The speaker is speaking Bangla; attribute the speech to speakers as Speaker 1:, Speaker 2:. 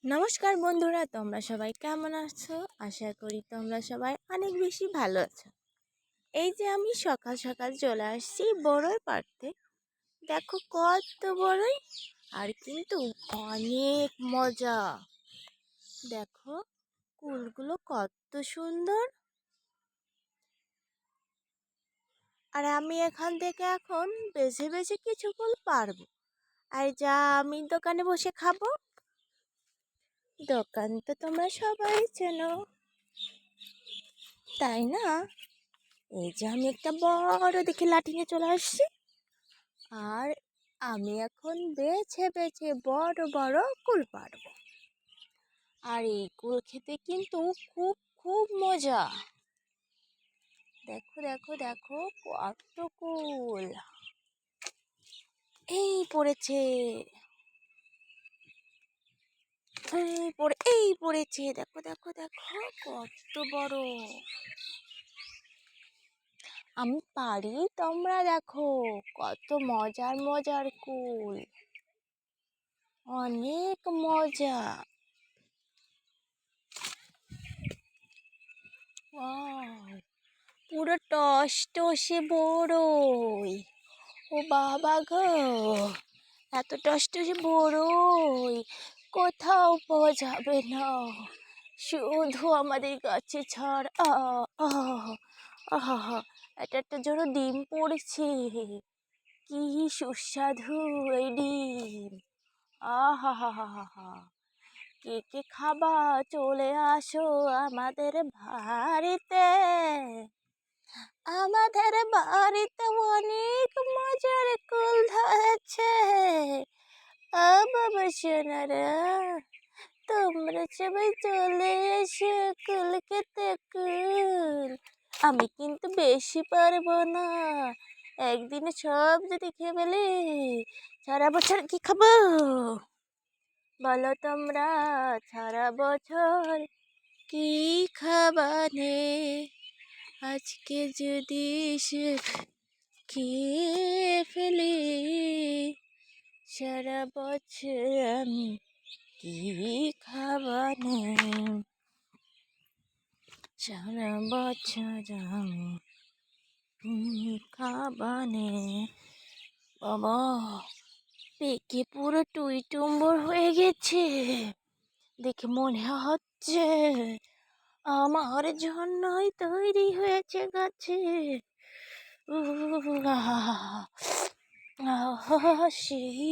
Speaker 1: নমস্কার বন্ধুরা, তোমরা সবাই কেমন আছো? আশা করি তোমরা সবাই অনেক বেশি ভালো আছো। এই যে আমি সকাল সকাল চলে আসছি বড়ই পাড়তে। দেখো কত বড়ই, আর কিন্তু অনেক মজা। দেখো কুলগুলো কত সুন্দর। আর আমি এখান থেকে এখন বেছে বেছে কিছু কুল পারবো, আর যা আমি দোকানে বসে খাবো। দোকান তো তোমরা সবাই চেনো, তাই না? এই যে আমি একটা বড় দেখে লাঠি নিয়ে চলে আসছি, আর আমি এখন বেছে বেছে বড় বড় কুল পারবো। আর এই কুল খেতে কিন্তু খুব খুব মজা। দেখো দেখো দেখো কত কুল এই পড়েছে, এই পড়েছে। দেখো দেখো দেখো কত বড়। আমি পারি, তোমরা দেখো কত মজার মজার কুল, অনেক মজা। পুরো টস টসে বড়ই। ও বাবা গো, এত টস টসে বড়ই কোথাও পাওয়া যাবে না, শুধু আমাদের গাছে ছাড়। আহা, এটা একটা জোড়ো ডিম পড়েছে, কি সুস্বাদু এই ডিম। আহা হা হা হা হা, কে কে খাবা চলে আসো আমাদের বাড়িতে। আমাদের বাড়িতে অনেক মজার কুল ধরেছে। ও বাবা সোনারা, তোমরা সবাই চলে এসো কুল খেতে, কুল। আমি কিন্তু বেশি পারবো না, একদিনে সব যদি খেয়ে ফেলি সারা বছর কি খাবো বলো তোমরা? সারা বছর কি খাবানে, আজকে যদি সে খেয়ে ফেলি সারা বছর আমি কি খাবানে, সারা বছর আমি কি খাবানে। বাবা, পেকে পুরো টুইটুম্বর হয়ে গেছে, দেখে মনে হচ্ছে আমার জন্যই তৈরি হয়েছে গাছে। সেই